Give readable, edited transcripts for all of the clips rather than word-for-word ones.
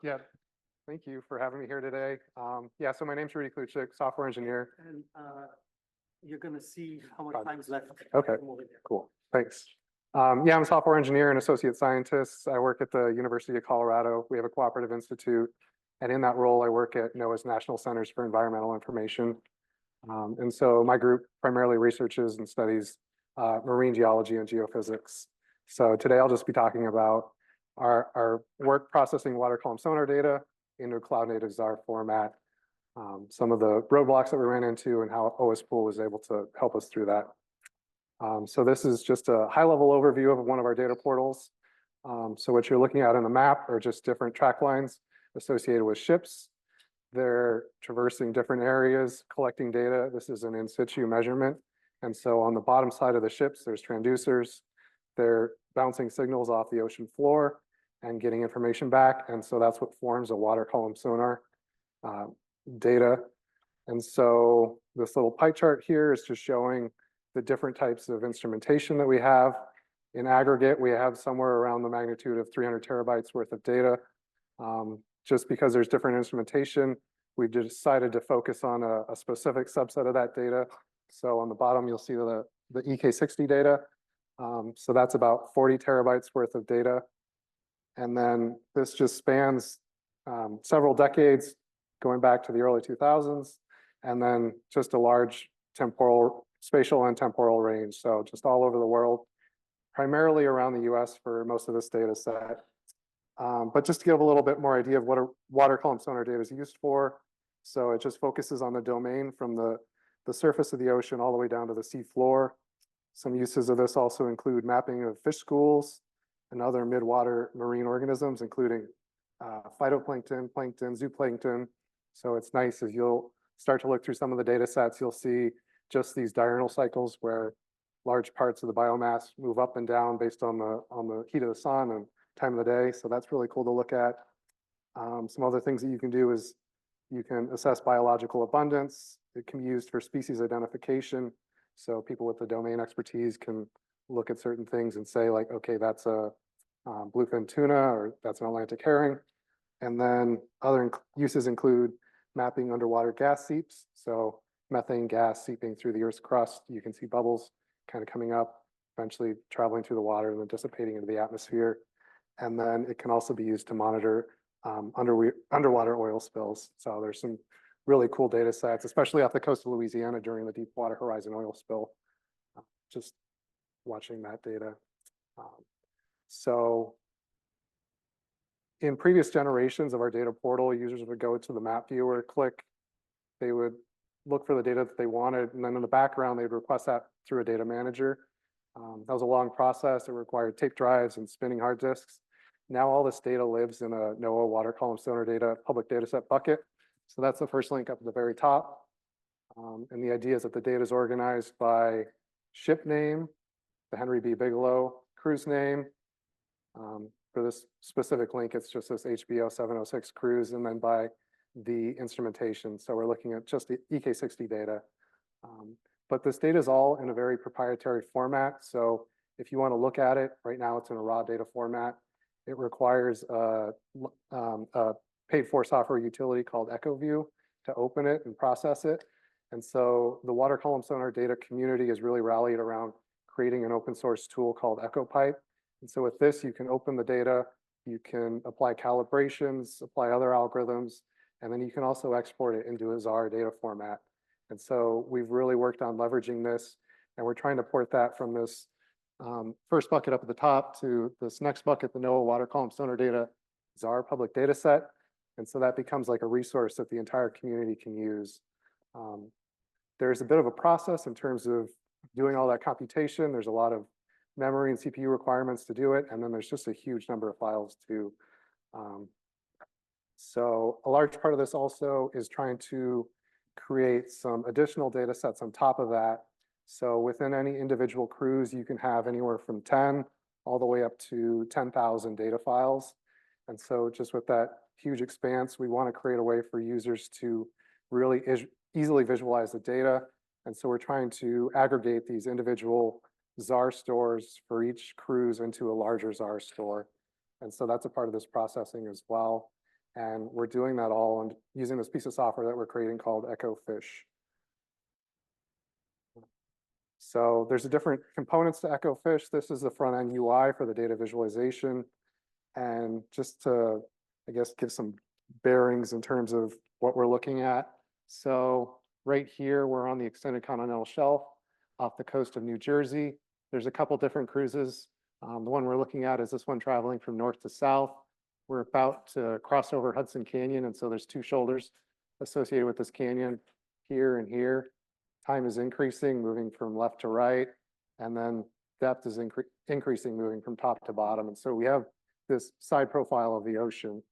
Yeah, thank you for having me here today. Yeah, so my name's Rudy Klucik, software engineer. And you're gonna see how much time is left. Okay, cool, thanks. Yeah, I'm a software engineer and associate scientist. I work at the University of Colorado. We have a cooperative institute. And in that role, I work at NOAA's National Centers for Environmental Information. And so my group primarily researches and studies marine geology and geophysics. So today I'll just be talking about our work processing water column sonar data into a cloud-native Zarr format, some of the roadblocks that we ran into, and how OSPool was able to help us through that. So this is just a high-level overview of one of our data portals. So what you're looking at on the map are just different track lines associated with ships. They're traversing different areas, collecting data. This is an in situ measurement. And so on the bottom side of the ships, there's transducers. They're bouncing signals off the ocean floor and getting information back. And so that's what forms a water column sonar data. And so this little pie chart here is just showing the different types of instrumentation that we have. In aggregate, we have somewhere around the magnitude of 300 terabytes worth of data. Just because there's different instrumentation, we decided to focus on a specific subset of that data. So on the bottom, you'll see the EK60 data. So that's about 40 terabytes worth of data. And then this just spans several decades, going back to the early 2000s, and then just a large spatial and temporal range. So just all over the world, primarily around the US for most of this data set. But just to give a little bit more idea of what a water column sonar data is used for. So it just focuses on the domain from the surface of the ocean all the way down to the sea floor. Some uses of this also include mapping of fish schools and other midwater marine organisms, including phytoplankton, plankton, zooplankton. So it's nice as you'll start to look through some of the data sets, you'll see just these diurnal cycles where large parts of the biomass move up and down based on the heat of the sun and time of the day. So that's really cool to look at. Some other things that you can do is you can assess biological abundance. It can be used for species identification. So people with the domain expertise can look at certain things and say like, okay, that's a bluefin tuna or that's an Atlantic herring. And then other uses include mapping underwater gas seeps. So methane gas seeping through the Earth's crust. You can see bubbles kind of coming up, eventually traveling through the water and then dissipating into the atmosphere. And then it can also be used to monitor underwater oil spills. So there's some really cool data sets, especially off the coast of Louisiana during the Deepwater Horizon oil spill. Just watching that data. So in previous generations of our data portal, users would go to the map viewer, click, they would look for the data that they wanted, and then in the background, they'd request that through a data manager. That was a long process. It required tape drives and spinning hard disks. Now all this data lives in a NOAA water column sonar data public data set bucket. So that's the first link up at the very top. And the idea is that the data is organized by ship name, the Henry B. Bigelow cruise name. For this specific link, it's just this HBO 706 cruise, and then by the instrumentation. So we're looking at just the EK60 data. But this data is all in a very proprietary format. So if you want to look at it, right now it's in a raw data format. It requires a paid-for software utility called EchoView to open it and process it. And so the water column sonar data community is really rallied around creating an open source tool called EchoPipe. And so with this, you can open the data, you can apply calibrations, apply other algorithms, and then you can also export it into a Zarr data format. And so we've really worked on leveraging this, and we're trying to port that from this first bucket up at the top to this next bucket, the NOAA water column sonar data Zarr public data set. And so that becomes like a resource that the entire community can use. There's a bit of a process in terms of doing all that computation. There's a lot of memory and CPU requirements to do it. And then there's just a huge number of files too. So a large part of this also is trying to create some additional data sets on top of that. So within any individual cruise, you can have anywhere from 10 all the way up to 10,000 data files. And so just with that huge expanse, we want to create a way for users to really easily visualize the data. And so we're trying to aggregate these individual Zarr stores for each cruise into a larger Zarr store. And so that's a part of this processing as well. And we're doing that all and using this piece of software that we're creating called EchoFish. So there's a different components to EchoFish. This is the front end UI for the data visualization. And just to, I guess, give some bearings in terms of what we're looking at. So right here, we're on the extended continental shelf off the coast of New Jersey. There's a couple different cruises. The one we're looking at is this one traveling from north to south. We're about to cross over Hudson Canyon, and so there's two shoulders associated with this canyon here and here. Time is increasing, moving from left to right, and then depth is increasing, moving from top to bottom. And so we have this side profile of the ocean,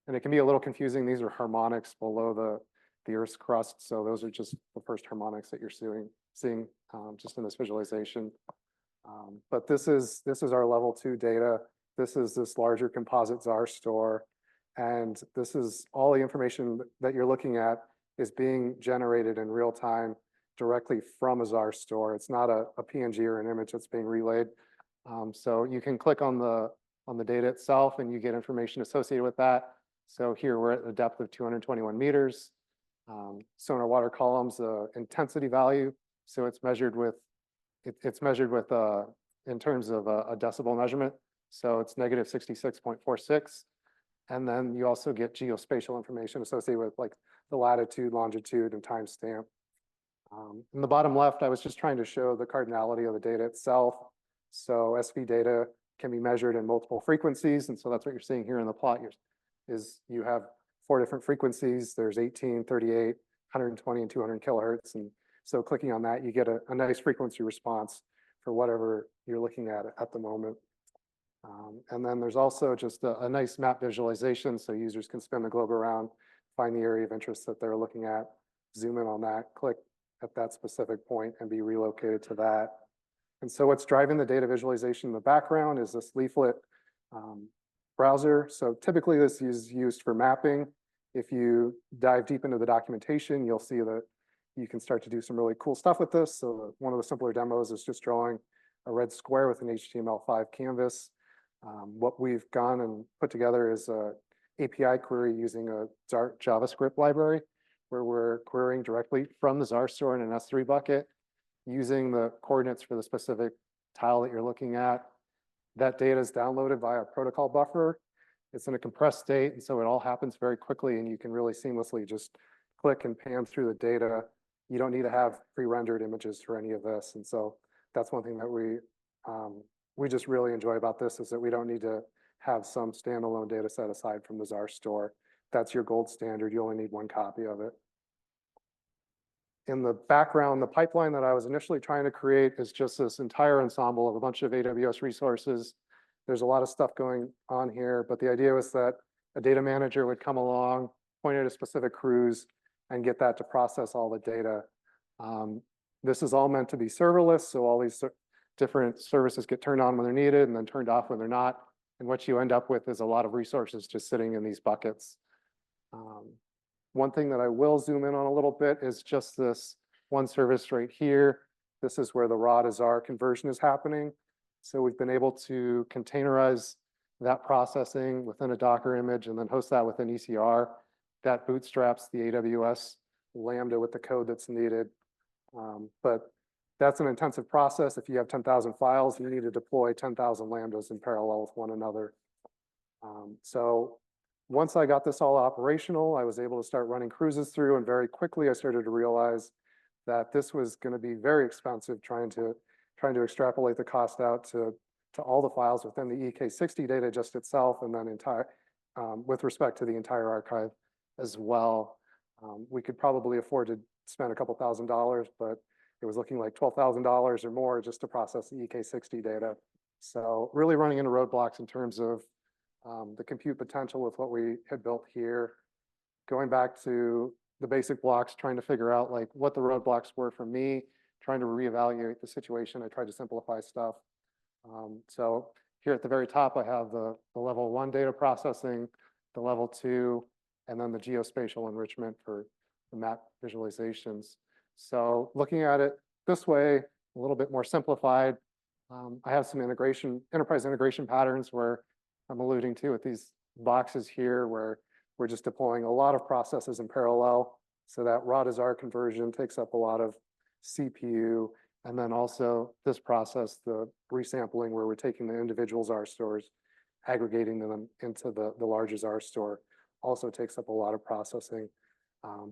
and it can be a little confusing. These are harmonics below the Earth's crust, so those are just the first harmonics that you're seeing just in this visualization. But this is our level 2 data. This is this larger composite Zarr store, and this is all the information that you're looking at is being generated in real time directly from a Zarr store. It's not a PNG or an image that's being relayed. So you can click on the data itself and you get information associated with that. So here we're at a depth of 221 meters. Sonar water columns, intensity value. So it's measured with in terms of a decibel measurement. So it's negative 66.46. And then you also get geospatial information associated with like the latitude, longitude, and timestamp. In the bottom left, I was just trying to show the cardinality of the data itself. So SV data can be measured in multiple frequencies. And so that's what you're seeing here in the plot. You have 4 different frequencies. There's 18, 38, 120, and 200 kilohertz. And so clicking on that, you get a nice frequency response for whatever you're looking at the moment. And then there's also just a nice map visualization. So users can spin the globe around, find the area of interest that they're looking at, zoom in on that, click at that specific point and be relocated to that. And so what's driving the data visualization in the background is this leaflet browser. So typically this is used for mapping. If you dive deep into the documentation, you'll see that you can start to do some really cool stuff with this. So one of the simpler demos is just drawing a red square with an HTML5 canvas. What we've gone and put together is a API query using a Zarr JavaScript library, where we're querying directly from the Zarr store in an S3 bucket, using the coordinates for the specific tile that you're looking at. That data is downloaded via a protocol buffer. It's in a compressed state, and so it all happens very quickly, and you can really seamlessly just click and pan through the data. You don't need to have pre-rendered images for any of this, and so that's one thing that we just really enjoy about this, is that we don't need to have some standalone data set aside from the Zarr store. That's your gold standard. You only need one copy of it. In the background, the pipeline that I was initially trying to create is just this entire ensemble of a bunch of AWS resources. There's a lot of stuff going on here, but the idea was that a data manager would come along, point at a specific cruise, and get that to process all the data. This is all meant to be serverless, so all these different services get turned on when they're needed and then turned off when they're not. And what you end up with is a lot of resources just sitting in these buckets. One thing that I will zoom in on a little bit is just this one service right here. This is where the raw to Zarr conversion is happening. So we've been able to containerize that processing within a Docker image and then host that within ECR. That bootstraps the AWS Lambda with the code that's needed. But that's an intensive process. If you have 10,000 files, you need to deploy 10,000 Lambdas in parallel with one another. So once I got this all operational, I was able to start running cruises through, and very quickly I started to realize that this was going to be very expensive, trying to extrapolate the cost out to all the files within the EK60 data just itself, and then with respect to the entire archive as well. We could probably afford to spend a couple $1,000s, but it was looking like $12,000 or more just to process the EK60 data. So really running into roadblocks in terms of the compute potential with what we had built here. Going back to the basic blocks, trying to figure out like what the roadblocks were for me, trying to reevaluate the situation. I tried to simplify stuff. So here at the very top, I have the level 1 data processing, the level 2, and then the geospatial enrichment for the map visualizations. So looking at it this way, a little bit more simplified, I have some enterprise integration patterns where I'm alluding to with these boxes here, where we're just deploying a lot of processes in parallel. So that raw to Zarr conversion takes up a lot of CPU. And then also this process, the resampling, where we're taking the individual Zarr stores, aggregating them into the larger Zarr store, also takes up a lot of processing.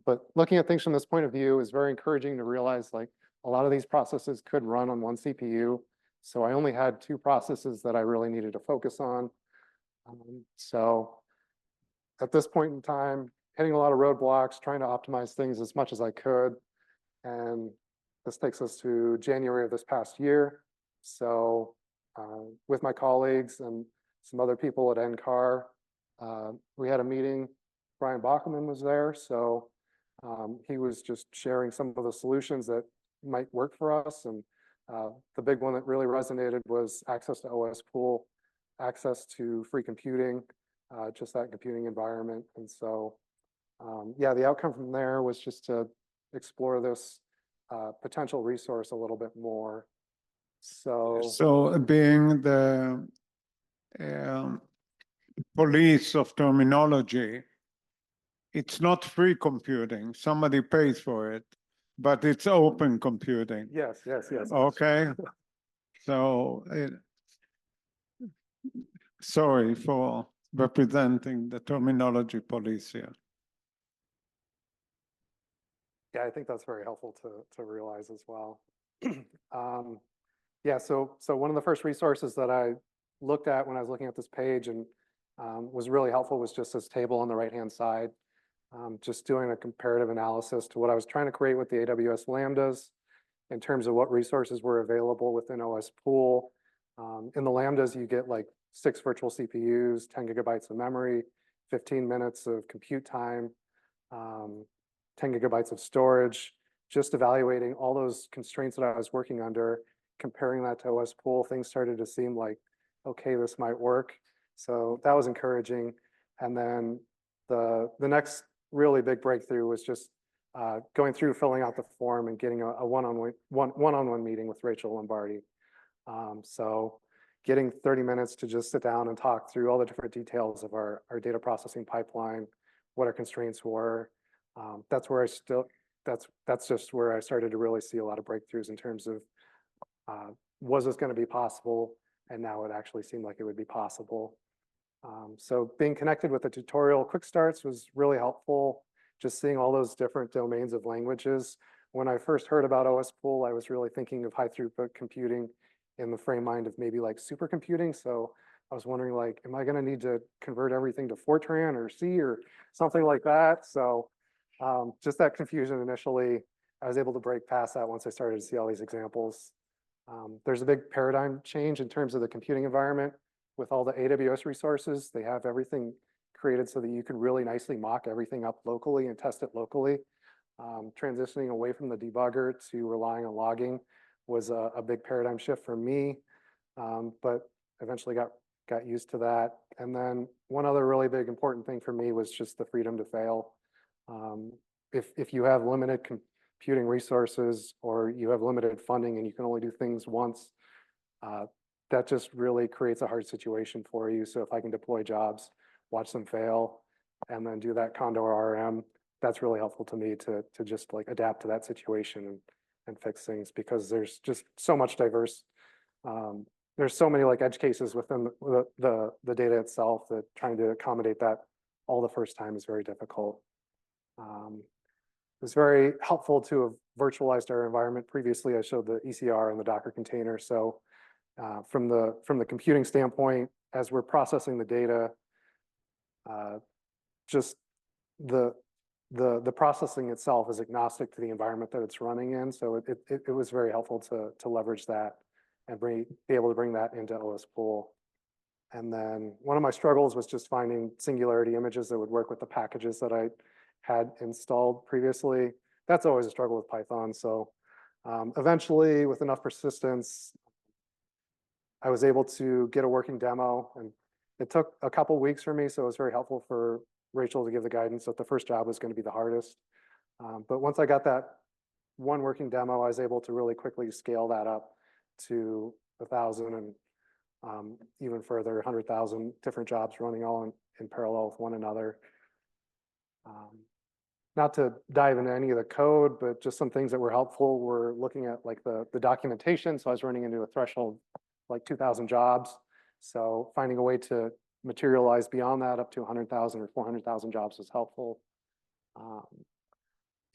But looking at things from this point of view is very encouraging to realize like a lot of these processes could run on one CPU. So I only had 2 processes that I really needed to focus on. So at this point in time, hitting a lot of roadblocks, trying to optimize things as much as I could. And this takes us to January of this past year. So with my colleagues and some other people at NCAR, we had a meeting. Brian Bachman was there. So he was just sharing some of the solutions that might work for us. And the big one that really resonated was access to OS pool, access to free computing, just that computing environment. And so, yeah, the outcome from there was just to explore this potential resource a little bit more. So being the police of terminology, it's not free computing. Somebody pays for it, but it's open computing. Yes. Okay. So sorry for representing the terminology police here. Yeah, I think that's very helpful to realize as well. Yeah, so one of the first resources that I looked at when I was looking at this page and was really helpful was just this table on the right-hand side, just doing a comparative analysis to what I was trying to create with the AWS Lambdas in terms of what resources were available within OS Pool. In the Lambdas, you get like 6 virtual CPUs, 10 gigabytes of memory, 15 minutes of compute time, 10 gigabytes of storage, just evaluating all those constraints that I was working under, comparing that to OS Pool, things started to seem like, okay, this might work. So that was encouraging. And then the next really big breakthrough was just going through, filling out the form and getting a one-on-one meeting with Rachel Lombardi. So getting 30 minutes to just sit down and talk through all the different details of our data processing pipeline, what our constraints were. That's just where I started to really see a lot of breakthroughs in terms of was this going to be possible? And now it actually seemed like it would be possible. So being connected with the tutorial quick starts was really helpful. Just seeing all those different domains of languages. When I first heard about OS Pool, I was really thinking of high throughput computing in the frame mind of maybe like supercomputing. So I was wondering like, am I going to need to convert everything to Fortran or C or something like that? So just that confusion initially, I was able to break past that once I started to see all these examples. There's a big paradigm change in terms of the computing environment with all the AWS resources. They have everything created so that you can really nicely mock everything up locally and test it locally. Transitioning away from the debugger to relying on logging was a big paradigm shift for me, but eventually got used to that. And then one other really big important thing for me was just the freedom to fail. If you have limited computing resources or you have limited funding and you can only do things once, that just really creates a hard situation for you. So if I can deploy jobs, watch them fail, and then do that Condor RM, that's really helpful to me to just like adapt to that situation and fix things, because there's just so much diverse, there's so many like edge cases within the data itself that trying to accommodate that all the first time is very difficult. It's very helpful to have virtualized our environment. Previously, I showed the ECR and the Docker container. So from the computing standpoint, as we're processing the data, just the processing itself is agnostic to the environment that it's running in. So it was very helpful to leverage that and be able to bring that into OS Pool. And then one of my struggles was just finding Singularity images that would work with the packages that I had installed previously. That's always a struggle with Python. So eventually, with enough persistence, I was able to get a working demo, and it took a couple weeks for me. So it was very helpful for Rachel to give the guidance that the first job was going to be the hardest. But once I got that one working demo, I was able to really quickly scale that up to 1,000 and even further, 100,000 different jobs running all in parallel with one another. Not to dive into any of the code, but just some things that were helpful. We're looking at like the documentation. So I was running into a threshold like 2,000 jobs. So finding a way to materialize beyond that up to 100,000 or 400,000 jobs was helpful.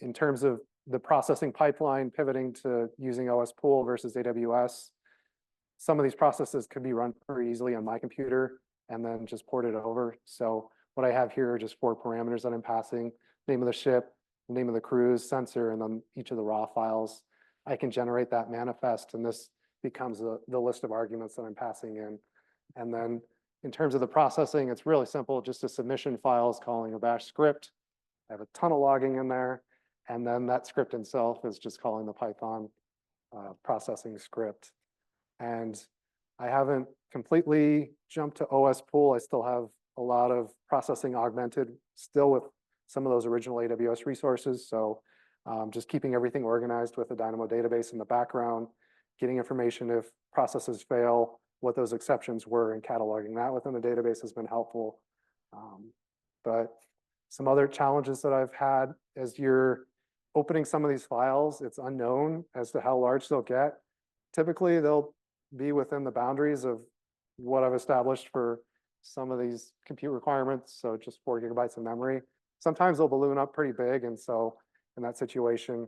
In terms of the processing pipeline, pivoting to using OS Pool versus AWS, some of these processes could be run pretty easily on my computer and then just port it over. So what I have here are just 4 parameters that I'm passing: name of the ship, name of the cruise, sensor, and then each of the raw files. I can generate that manifest, and this becomes the list of arguments that I'm passing in. And then in terms of the processing, it's really simple, just a submission files calling a bash script. I have a ton of logging in there. And then that script itself is just calling the Python processing script. And I haven't completely jumped to OS Pool. I still have a lot of processing augmented still with some of those original AWS resources. So just keeping everything organized with the Dynamo database in the background, getting information if processes fail, what those exceptions were, and cataloging that within the database has been helpful. But some other challenges that I've had as you're opening some of these files, it's unknown as to how large they'll get. Typically, they'll be within the boundaries of what I've established for some of these compute requirements, so just 4 gigabytes of memory. Sometimes they'll balloon up pretty big, and so in that situation,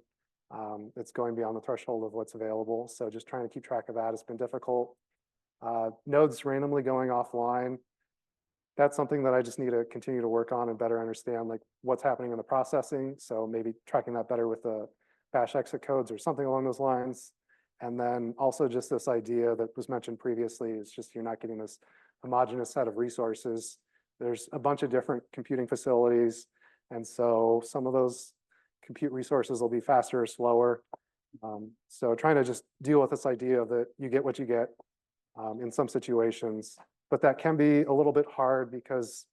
it's going beyond the threshold of what's available. So just trying to keep track of that has been difficult. Nodes randomly going offline, that's something that I just need to continue to work on and better understand, like what's happening in the processing. So maybe tracking that better with the bash exit codes or something along those lines. And then also just this idea that was mentioned previously is just you're not getting this homogeneous set of resources. There's a bunch of different computing facilities. And so some of those compute resources will be faster or slower. So trying to just deal with this idea that you get what you get in some situations. But that can be a little bit hard because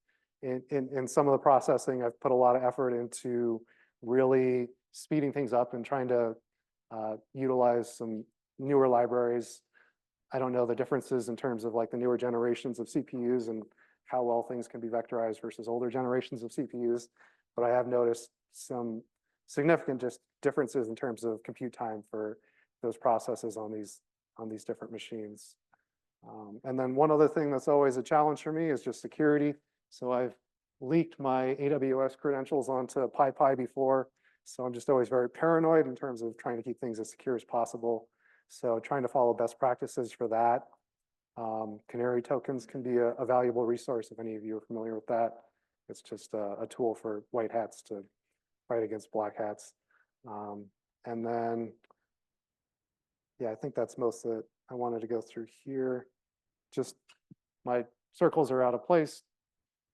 in some of the processing, I've put a lot of effort into really speeding things up and trying to utilize some newer libraries. I don't know the differences in terms of like the newer generations of CPUs and how well things can be vectorized versus older generations of CPUs, but I have noticed some significant just differences in terms of compute time for those processes on these different machines. And then one other thing that's always a challenge for me is just security. So I've leaked my AWS credentials onto PyPy before. So I'm just always very paranoid in terms of trying to keep things as secure as possible. So trying to follow best practices for that. Canary tokens can be a valuable resource if any of you are familiar with that. It's just a tool for white hats to fight against black hats. And then, yeah, I think that's most that I wanted to go through here. Just my circles are out of place,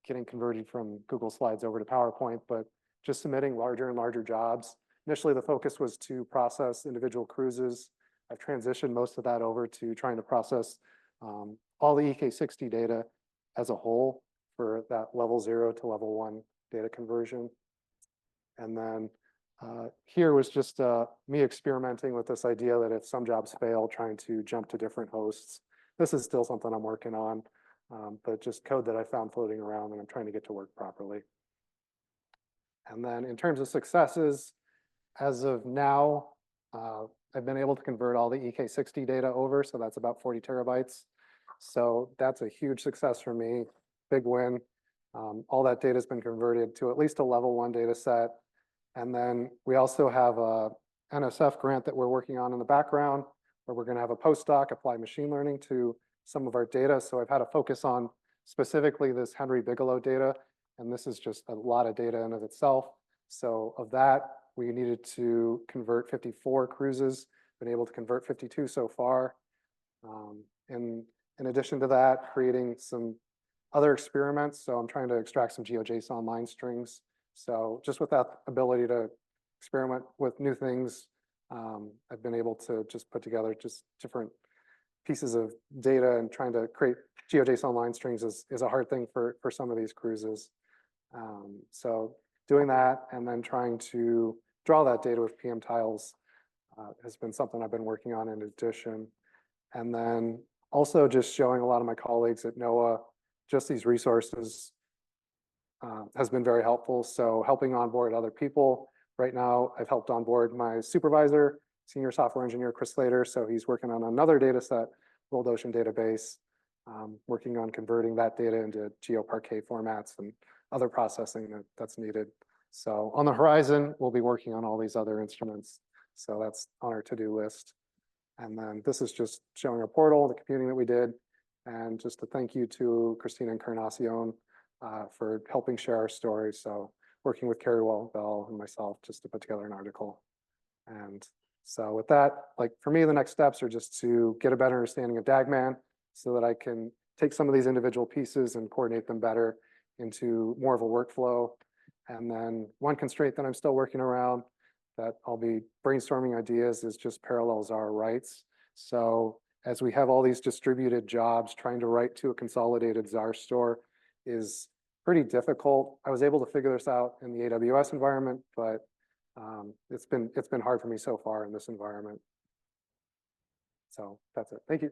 getting converted from Google Slides over to PowerPoint, but just submitting larger and larger jobs. Initially, the focus was to process individual cruises. I've transitioned most of that over to trying to process all the EK60 data as a whole for that level 0 to level 1 data conversion. And then here was just me experimenting with this idea that if some jobs fail, trying to jump to different hosts. This is still something I'm working on, but just code that I found floating around and I'm trying to get to work properly. And then in terms of successes, as of now, I've been able to convert all the EK60 data over, so that's about 40 terabytes. So that's a huge success for me, big win. All that data has been converted to at least a level 1 data set. And then we also have a NSF grant that we're working on in the background, where we're going to have a postdoc apply machine learning to some of our data. So I've had a focus on specifically this Henry Bigelow data, and this is just a lot of data in of itself. So of that, we needed to convert 54 cruises, been able to convert 52 so far. And in addition to that, creating some other experiments. So I'm trying to extract some GeoJSON line strings. So just with that ability to experiment with new things, I've been able to just put together just different pieces of data, and trying to create GeoJSON line strings is a hard thing for some of these cruises. So doing that and then trying to draw that data with PM tiles has been something I've been working on in addition. And then also just showing a lot of my colleagues at NOAA just these resources. has been very helpful. So helping onboard other people. Right now, I've helped onboard my supervisor, senior software engineer, Chris Slater. So he's working on another data set, World Ocean Database, working on converting that data into GeoParquet formats and other processing that's needed. So on the horizon, we'll be working on all these other instruments. So that's on our to-do list. And then this is just showing a portal, the computing that we did. And just a thank you to Christina Encarnacion for helping share our story. So working with Carrie Bell and myself just to put together an article. And so with that, like for me, the next steps are just to get a better understanding of DAGMAN so that I can take some of these individual pieces and coordinate them better into more of a workflow. And then one constraint that I'm still working around that I'll be brainstorming ideas is just parallel Zarr writes. So as we have all these distributed jobs, trying to write to a consolidated Zarr store is pretty difficult. I was able to figure this out in the AWS environment, but it's been hard for me so far in this environment. So that's it. Thank you.